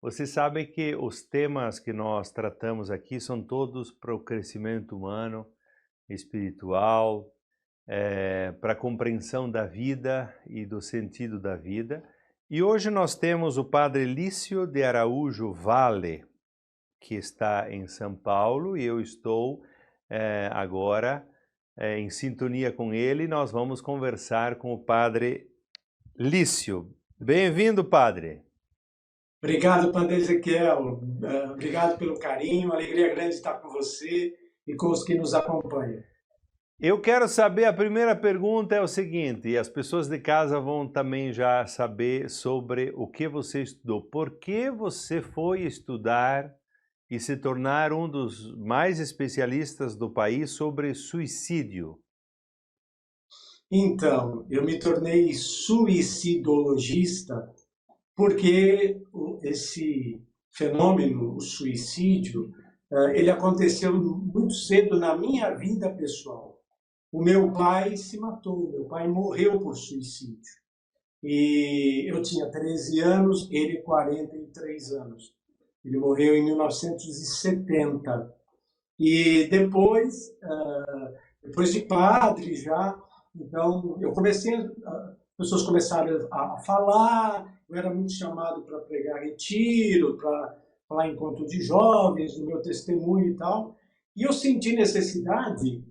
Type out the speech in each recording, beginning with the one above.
Você sabe que os temas que nós tratamos aqui são todos para o crescimento humano, espiritual, para a compreensão da vida e do sentido da vida. E hoje nós temos o Padre Lício de Araújo Vale, que está em São Paulo, e eu estou agora em sintonia com ele. Nós vamos conversar com o Padre Lício. Bem-vindo, Padre. Obrigado, Padre Ezequiel. Obrigado pelo carinho, alegria grande estar com você e com os que nos acompanham. Eu quero saber, a primeira pergunta é o seguinte, e as pessoas de casa vão também já saber sobre o que você estudou. Por que você foi estudar e se tornar um dos mais especialistas do país sobre suicídio? Então, eu me tornei suicidologista porque esse fenômeno, o suicídio, ele aconteceu muito cedo na minha vida pessoal. O meu pai se matou, meu pai morreu por suicídio. E eu tinha 13 anos, ele 43 anos. Ele morreu em 1970. E depois de padre já, então eu comecei, as pessoas começaram a falar, eu era muito chamado para pregar retiro, para falar encontro de jovens, o meu testemunho e tal. E eu senti necessidade,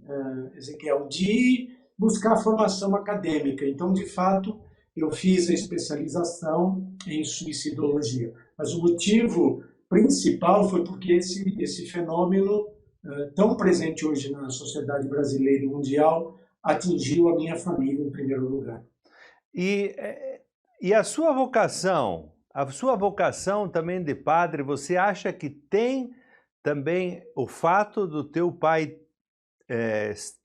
Ezequiel, de buscar formação acadêmica. Então, de fato, eu fiz a especialização em suicidologia. Mas o motivo principal foi porque esse fenômeno, tão presente hoje na sociedade brasileira e mundial, atingiu a minha família em primeiro lugar. E a sua vocação também de padre, você acha que tem também o fato do teu pai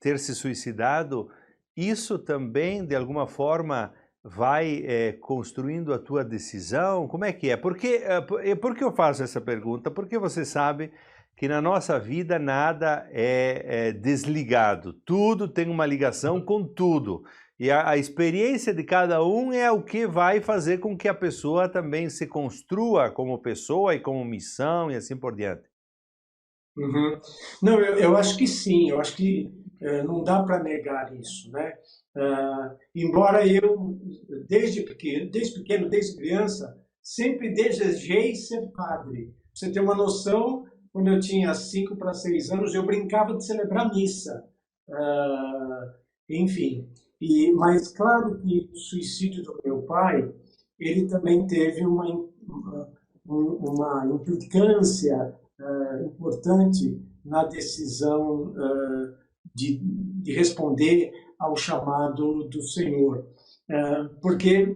ter se suicidado, isso também de alguma forma vai construindo a tua decisão? Como é que é? Por que eu faço essa pergunta? Porque você sabe que na nossa vida nada é desligado, tudo tem uma ligação com tudo. E a experiência de cada um é o que vai fazer com que a pessoa também se construa como pessoa e como missão e assim por diante. Uhum. Não, eu acho que sim, eu acho que não dá para negar isso, né? Embora eu, desde criança, sempre desejei ser padre. Pra você ter uma noção, quando eu tinha 5 para 6 anos, eu brincava de celebrar missa. Enfim, mas claro que o suicídio do meu pai, ele também teve uma implicância importante na decisão de responder ao chamado do Senhor. Porque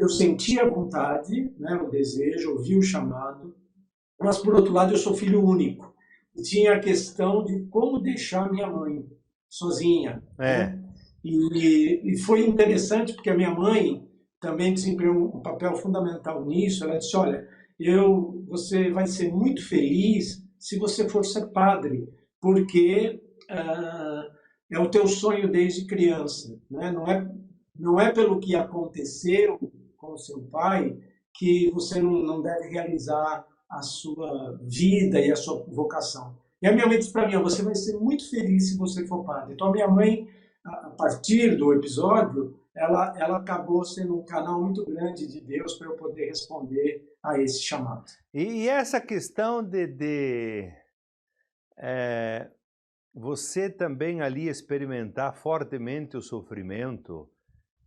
eu sentia a vontade, né, o desejo, ouvi o chamado, mas, por outro lado, eu sou filho único. E tinha a questão de como deixar minha mãe sozinha. Né? E foi interessante porque a minha mãe também desempenhou um papel fundamental nisso. Ela disse, olha, você vai ser muito feliz se você for ser padre, porque é o teu sonho desde criança. Né? Não é pelo que aconteceu com o seu pai que você não deve realizar a sua vida e a sua vocação. E a minha mãe disse para mim, você vai ser muito feliz se você for padre. Então a minha mãe, a partir do episódio, ela acabou sendo um canal muito grande de Deus para eu poder responder a esse chamado. E essa questão você também ali experimentar fortemente o sofrimento,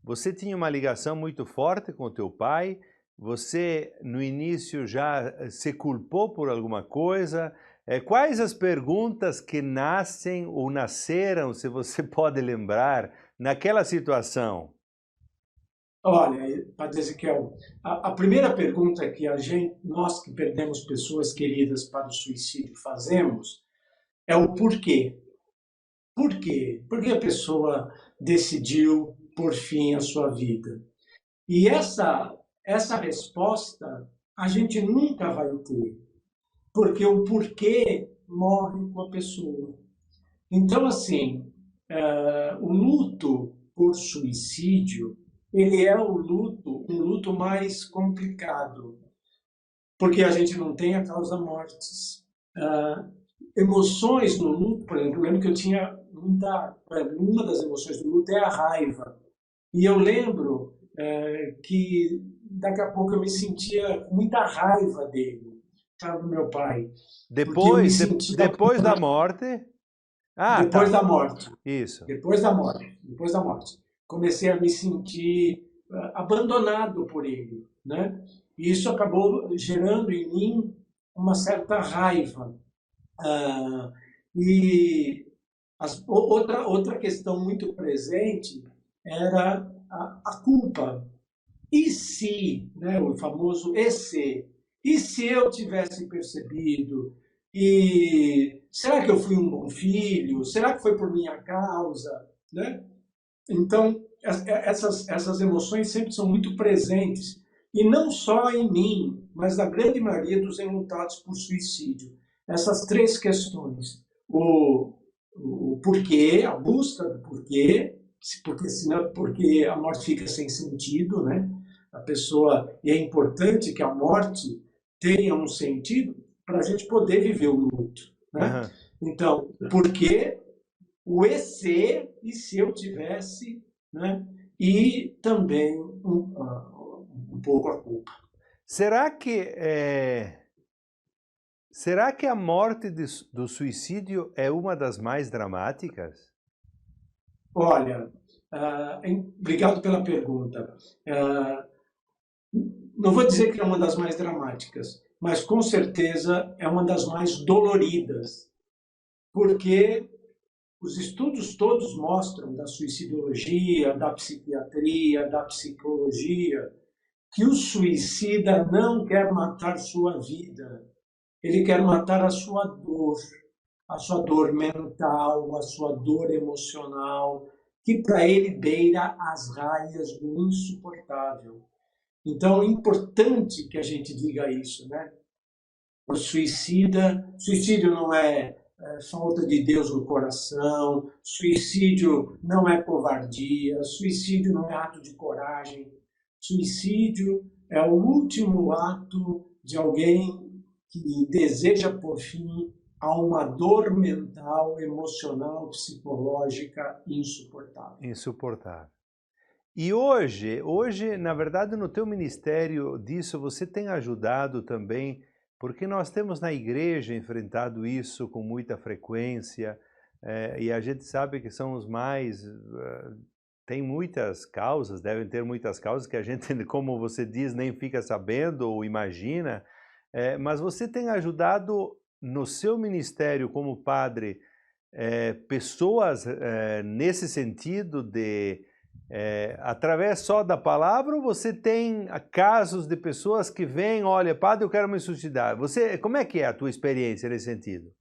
você tinha uma ligação muito forte com o teu pai, você no início já se culpou por alguma coisa? Quais as perguntas que nascem ou nasceram, se você pode lembrar, naquela situação? Olha, Padre Ezequiel, a primeira pergunta que nós que perdemos pessoas queridas para o suicídio fazemos é o porquê. Por quê? Por que a pessoa decidiu por fim a sua vida? E essa resposta a gente nunca vai ter, porque o porquê morre com a pessoa. Então, assim, o luto por suicídio, ele é um luto mais complicado, porque a gente não tem a causa mortis. Emoções no luto, por exemplo, eu lembro que eu tinha uma das emoções do luto é a raiva. E eu lembro que daqui a pouco eu me sentia com muita raiva dele, tá, do meu pai, porque eu me sentia Depois da morte? Ah, depois tá. da morte. Isso. Depois da morte, comecei a me sentir abandonado por ele, né? E isso acabou gerando em mim uma certa raiva. Ah, e outra questão muito presente era a culpa. E se, né, o famoso e se eu tivesse percebido? E será que eu fui um bom filho? Será que foi por minha causa? Né? Então, essas emoções sempre são muito presentes, e não só em mim, mas na grande maioria dos enlutados por suicídio. Essas três questões: o porquê, a busca do porquê, porque, senão, porque a morte fica sem sentido, né? A pessoa, e é importante que a morte tenha um sentido para a gente poder viver o luto, né? Aham. Então, por quê? O e se eu tivesse, né? E também um pouco a culpa. Será que será que a morte do suicídio é uma das mais dramáticas? Olha, obrigado pela pergunta. Não vou dizer que é uma das mais dramáticas, mas com certeza é uma das mais doloridas, porque os estudos todos mostram da suicidologia, da psiquiatria, da psicologia, que o suicida não quer matar sua vida, ele quer matar a sua dor mental, a sua dor emocional, que para ele beira as raias do insuportável. Então é importante que a gente diga isso, né? O suicídio não é falta de Deus no coração, suicídio não é covardia, suicídio não é ato de coragem, suicídio é o último ato de alguém que deseja por fim a uma dor mental, emocional, psicológica insuportável. Insuportável. E hoje, na verdade, no teu ministério disso, você tem ajudado também, porque nós temos na igreja enfrentado isso com muita frequência, e a gente sabe que são os mais, tem muitas causas, devem ter muitas causas que a gente, como você diz, nem fica sabendo ou imagina, mas você tem ajudado no seu ministério como padre, pessoas nesse sentido de através só da palavra, ou você tem casos de pessoas que vêm, olha, padre, eu quero me suicidar. Como é que é a tua experiência nesse sentido?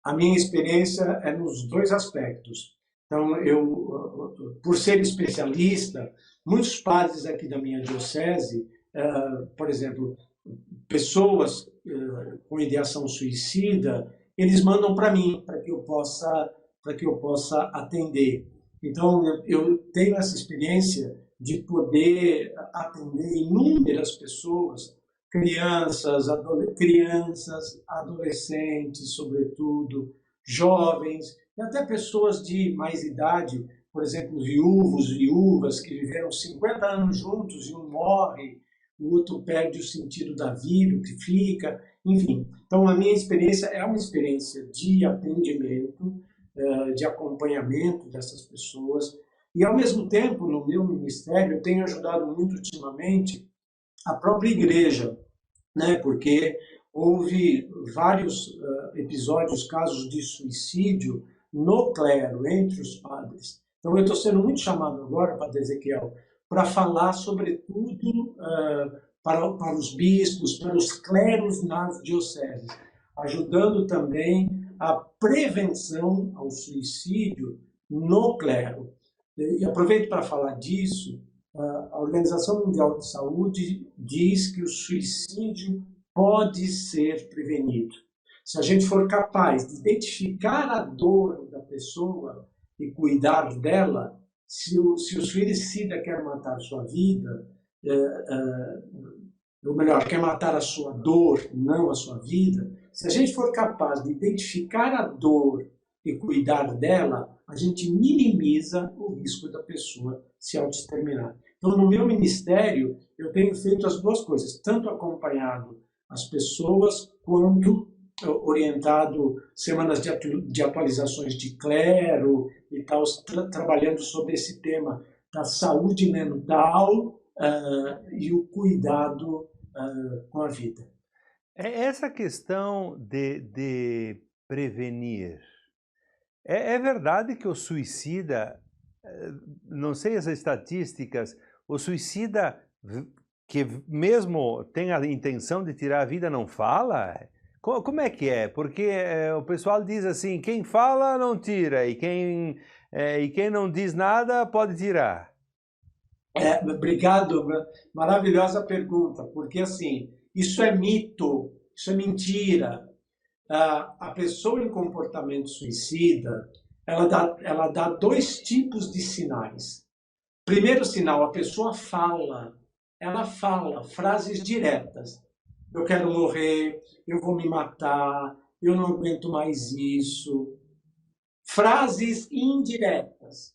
A minha experiência é nos dois aspectos. Então, eu, por ser especialista, muitos padres aqui da minha diocese, por exemplo, pessoas com ideação suicida, eles mandam para mim, para que eu possa atender. Então, eu tenho essa experiência de poder atender inúmeras pessoas, crianças, adolescentes, sobretudo, jovens, e até pessoas de mais idade, por exemplo, viúvos, viúvas, que viveram 50 anos juntos e um morre, o outro perde o sentido da vida, o que fica, enfim. Então, a minha experiência é uma experiência de atendimento, de acompanhamento dessas pessoas, e, ao mesmo tempo, no meu ministério, eu tenho ajudado muito ultimamente a própria igreja, né? Porque houve vários episódios, casos de suicídio no clero, entre os padres. Então, eu estou sendo muito chamado agora, Padre Ezequiel, para falar, sobretudo, para os bispos, para os cleros nas dioceses, ajudando também a prevenção ao suicídio no clero. E aproveito para falar disso. A Organização Mundial de Saúde diz que o suicídio pode ser prevenido. Se a gente for capaz de identificar a dor da pessoa e cuidar dela, se o suicida quer matar sua vida, ou melhor, quer matar a sua dor, não a sua vida, se a gente for capaz de identificar a dor e cuidar dela, a gente minimiza o risco da pessoa se autoexterminar. Então, no meu ministério, eu tenho feito as duas coisas, tanto acompanhado as pessoas, quanto orientado semanas de atualizações de clero e tal, trabalhando sobre esse tema da saúde mental e o cuidado com a vida. Essa questão de prevenir, é verdade que o suicida, não sei as estatísticas, o suicida que mesmo tem a intenção de tirar a vida não fala? Como é que é? Porque o pessoal diz assim, quem fala não tira, e quem não diz nada pode tirar. Obrigado, maravilhosa pergunta, porque assim, isso é mito, isso é mentira. A pessoa em comportamento suicida, ela dá dois tipos de sinais. Primeiro sinal, a pessoa ela fala frases diretas. Eu quero morrer, eu vou me matar, eu não aguento mais isso. Frases indiretas.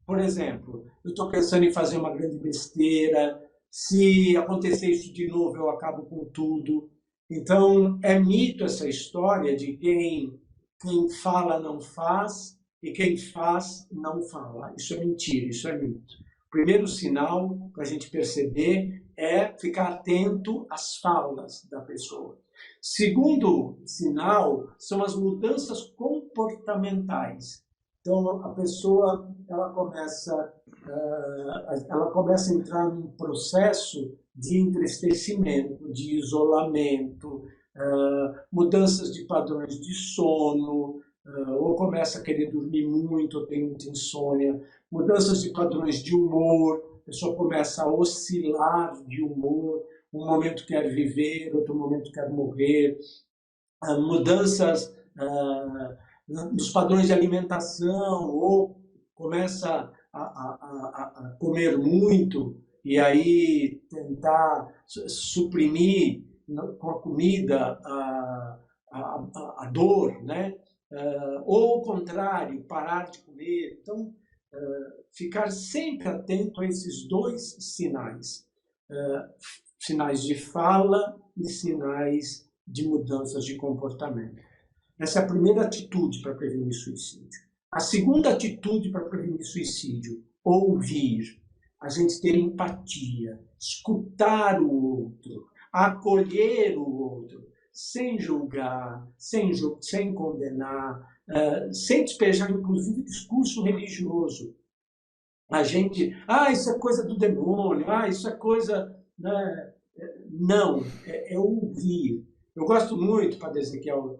Por exemplo, eu estou pensando em fazer uma grande besteira, se acontecer isso de novo, eu acabo com tudo. Então, é mito essa história de quem fala não faz e quem faz não fala. Isso é mentira, isso é mito. O primeiro sinal para a gente perceber é ficar atento às falas da pessoa. Segundo sinal são as mudanças comportamentais. Então, a pessoa ela começa a entrar num processo de entristecimento, de isolamento, mudanças de padrões de sono, ou começa a querer dormir muito, ou tem muita insônia, mudanças de padrões de humor, a pessoa começa a oscilar de humor, um momento quer viver, outro momento quer morrer, mudanças nos padrões de alimentação, ou começa a comer muito e aí tentar suprimir com a comida a dor, né? Ou ao contrário, parar de comer. Então, ficar sempre atento a esses dois sinais, sinais de fala e sinais de mudanças de comportamento. Essa é a primeira atitude para prevenir suicídio. A segunda atitude para prevenir suicídio, ouvir. A gente ter empatia, escutar o outro, acolher o outro, sem julgar, sem condenar, sem despejar, inclusive, discurso religioso. A gente, isso é coisa do demônio, isso é coisa... Né? Não, é ouvir. Eu gosto muito, Padre Ezequiel,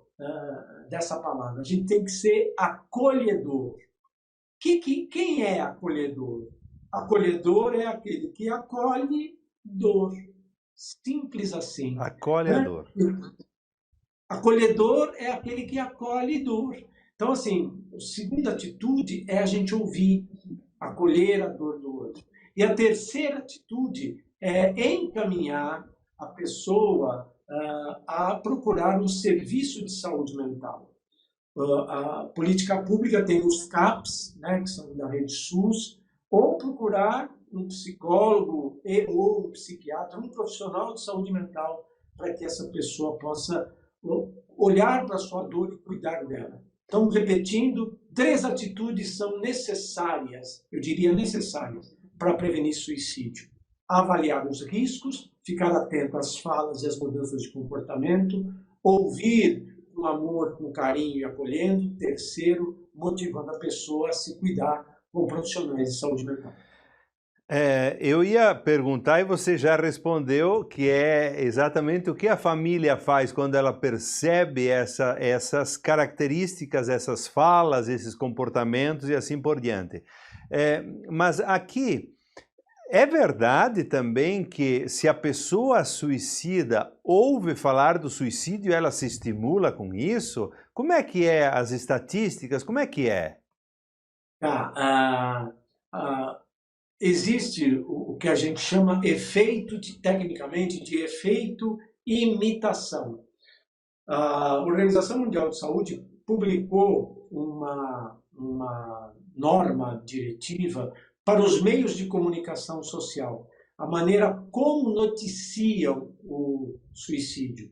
dessa palavra. A gente tem que ser acolhedor. Quem é acolhedor? Acolhedor é aquele que acolhe dor. Simples assim. Acolhe a dor. Acolhedor é aquele que acolhe dor. Então, assim, a segunda atitude é a gente ouvir, acolher a dor do outro. E a terceira atitude é encaminhar a pessoa a procurar um serviço de saúde mental. A política pública tem os CAPs, né, que são da rede SUS, ou procurar um psicólogo ou um psiquiatra, um profissional de saúde mental, para que essa pessoa possa olhar para a sua dor e cuidar dela. Então, repetindo, 3 atitudes são necessárias, eu diria necessárias, para prevenir suicídio. Avaliar os riscos, ficar atento às falas e às mudanças de comportamento, ouvir com amor, com carinho e acolhendo. Terceiro, motivando a pessoa a se cuidar com profissionais de saúde mental. Eu ia perguntar e você já respondeu, que é exatamente o que a família faz quando ela percebe essas características, essas falas, esses comportamentos e assim por diante. Mas aqui, é verdade também que se a pessoa suicida ouve falar do suicídio, ela se estimula com isso? Como é que é as estatísticas? Como é que é? existe o que a gente chama tecnicamente, de efeito imitação. A Organização Mundial de Saúde publicou uma norma diretiva para os meios de comunicação social, a maneira como noticiam o suicídio.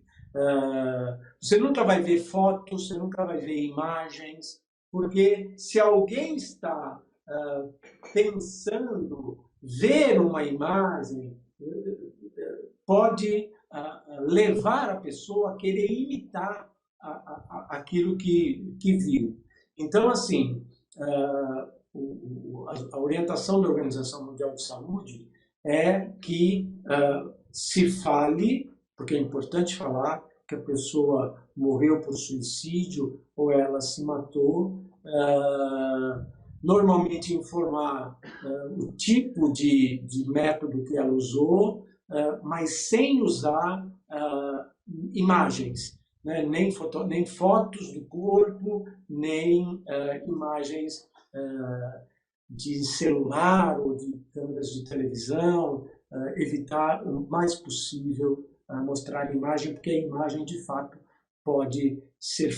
Você nunca vai ver fotos, você nunca vai ver imagens, porque se alguém está pensando ver uma imagem, pode levar a pessoa a querer imitar aquilo que viu. Então, assim, a orientação da Organização Mundial de Saúde é que se fale, porque é importante falar que a pessoa morreu por suicídio ou ela se matou, normalmente informar o tipo de método que ela usou, mas sem usar imagens, né? nem fotos do corpo, nem imagens de celular ou de câmeras de televisão, evitar o mais possível mostrar a imagem, porque a imagem, de fato, pode ser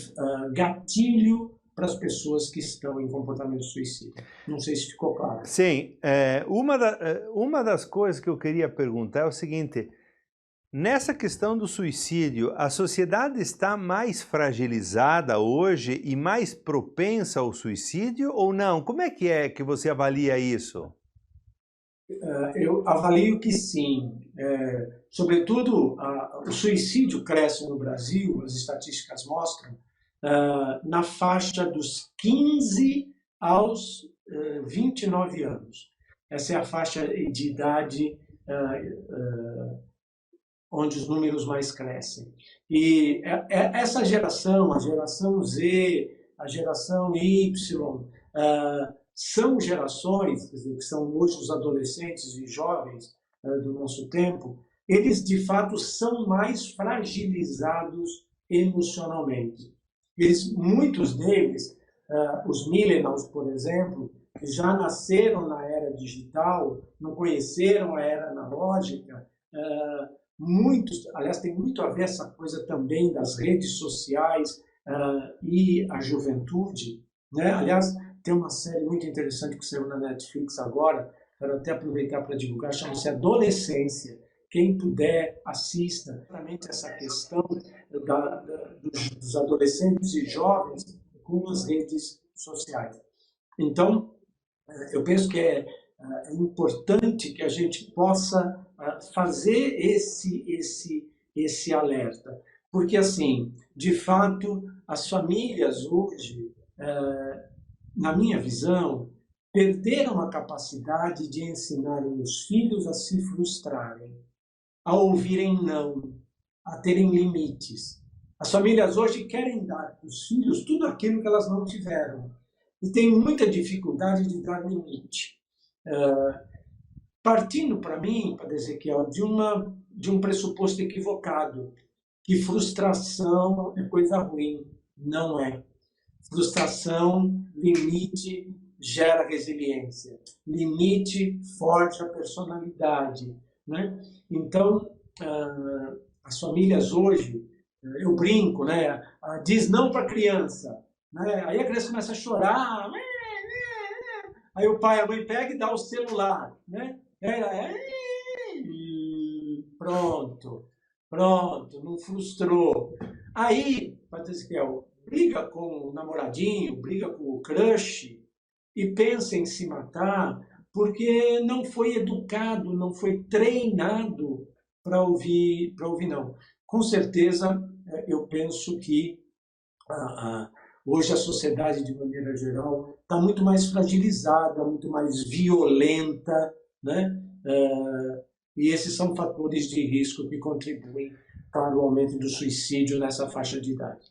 gatilho para as pessoas que estão em comportamento suicida. Não sei se ficou claro. Sim, uma das coisas que eu queria perguntar é o seguinte: nessa questão do suicídio, a sociedade está mais fragilizada hoje e mais propensa ao suicídio ou não? Como é que você avalia isso? Eu avalio que sim. Sobretudo, o suicídio cresce no Brasil, as estatísticas mostram, na faixa dos 15 aos 29 anos. Essa é a faixa de idade onde os números mais crescem. E essa geração, a geração Z, a geração Y, são gerações, quer dizer, que são hoje os adolescentes e jovens do nosso tempo, eles de fato são mais fragilizados emocionalmente. Muitos deles, os millennials, por exemplo, que já nasceram na era digital, não conheceram a era analógica, muitos, aliás, tem muito a ver essa coisa também das redes sociais e a juventude, né? Aliás, tem uma série muito interessante que saiu na Netflix agora, quero até aproveitar para divulgar, chama-se Adolescência. Quem puder, assista. Exatamente essa questão dos adolescentes e jovens com as redes sociais. Então, eu penso que é importante que a gente possa fazer esse alerta. Porque, assim, de fato, as famílias hoje, na minha visão, perderam a capacidade de ensinarem os filhos a se frustrarem, a ouvirem não, a terem limites. As famílias hoje querem dar para os filhos tudo aquilo que elas não tiveram e têm muita dificuldade de dar limite. Partindo para mim, para Ezequiel, de um pressuposto equivocado, que frustração é coisa ruim. Não é. Frustração, limite, gera resiliência. Limite forja a personalidade, né? Então, as famílias hoje, eu brinco, né? Diz não para a criança, né? Aí a criança começa a chorar, aí o pai e a mãe pegam e dá o celular, né? Pronto, não frustrou. Aí, Ezequiel, briga com o namoradinho, briga com o crush e pensa em se matar porque não foi educado, não foi treinado para ouvir não. Com certeza, eu penso que hoje a sociedade, de maneira geral, está muito mais fragilizada, muito mais violenta, né? E esses são fatores de risco que contribuem para o aumento do suicídio nessa faixa de idade.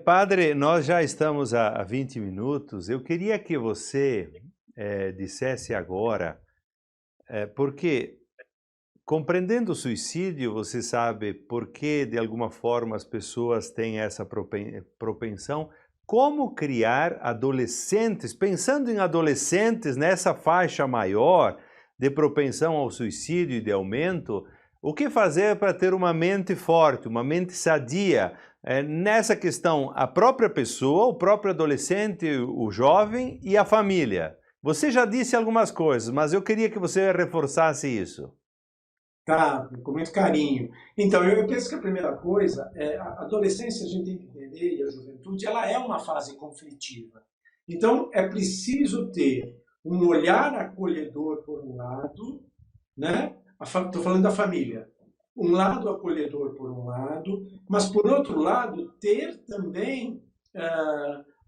Padre, nós já estamos há 20 minutos. Eu queria que você dissesse agora, porque compreendendo o suicídio, você sabe por que, de alguma forma, as pessoas têm essa propensão. Como criar adolescentes, pensando em adolescentes nessa faixa maior, de propensão ao suicídio e de aumento, o que fazer para ter uma mente forte, uma mente sadia? Nessa questão, a própria pessoa, o próprio adolescente, o jovem e a família. Você já disse algumas coisas, mas eu queria que você reforçasse isso. Tá, com muito carinho. Então, eu penso que a primeira coisa é a adolescência, a gente tem que entender, e a juventude, ela é uma fase conflitiva. Então, é preciso ter um olhar acolhedor por um lado, né? Estou falando da família. Um lado acolhedor por um lado, mas por outro lado, ter também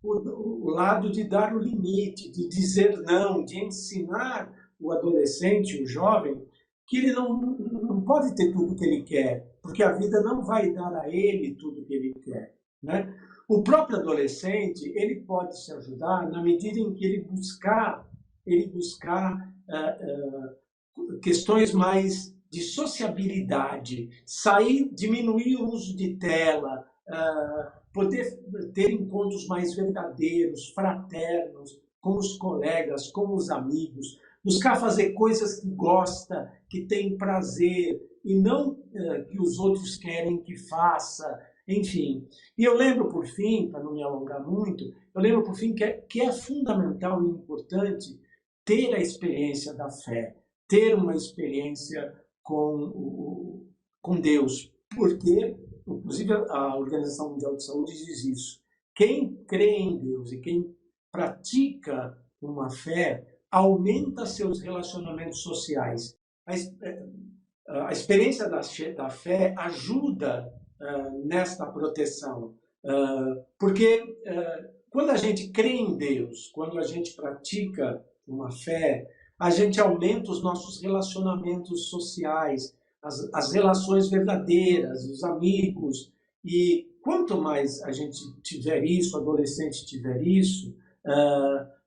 o lado de dar o limite, de dizer não, de ensinar o adolescente, o jovem, que ele não pode ter tudo que ele quer, porque a vida não vai dar a ele tudo que ele quer, né? O próprio adolescente, ele pode se ajudar na medida em que ele buscar questões mais de sociabilidade, diminuir o uso de tela, poder ter encontros mais verdadeiros, fraternos, com os colegas, com os amigos, buscar fazer coisas que gosta, que tem prazer, e não que os outros querem que faça, enfim. E eu lembro, por fim, para não me alongar muito, eu lembro, por fim, que é fundamental e importante ter a experiência da fé, ter uma experiência com Deus, porque, inclusive, a Organização Mundial de Saúde diz isso. Quem crê em Deus e quem pratica uma fé aumenta seus relacionamentos sociais. A experiência da fé ajuda nesta proteção, porque quando a gente crê em Deus, quando a gente pratica uma fé, a gente aumenta os nossos relacionamentos sociais, as relações verdadeiras, os amigos, e quanto mais a gente tiver isso, o adolescente tiver isso,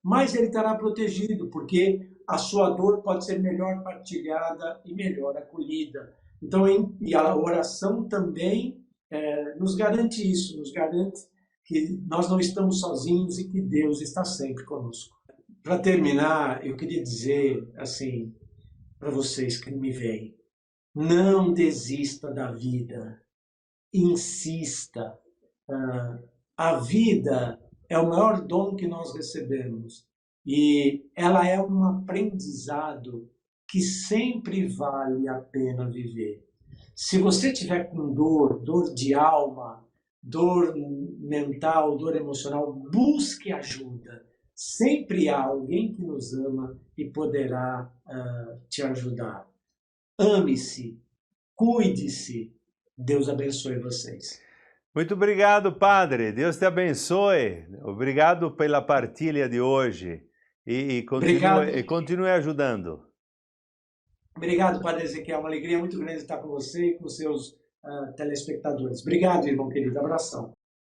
mais ele estará protegido, porque a sua dor pode ser melhor partilhada e melhor acolhida. Então, e a oração também nos garante isso, nos garante que nós não estamos sozinhos e que Deus está sempre conosco. Para terminar, eu queria dizer assim para vocês que me veem: não desista da vida, insista. A vida é o maior dom que nós recebemos e ela é um aprendizado que sempre vale a pena viver. Se você tiver com dor de alma, dor mental, dor emocional, busque ajuda. Sempre há alguém que nos ama e poderá te ajudar. Ame-se, cuide-se. Deus abençoe vocês. Muito obrigado, Padre. Deus te abençoe. Obrigado pela partilha de hoje. E continue ajudando. Obrigado, Padre Ezequiel. É uma alegria muito grande estar com você e com os seus telespectadores. Obrigado, irmão querido. Abração.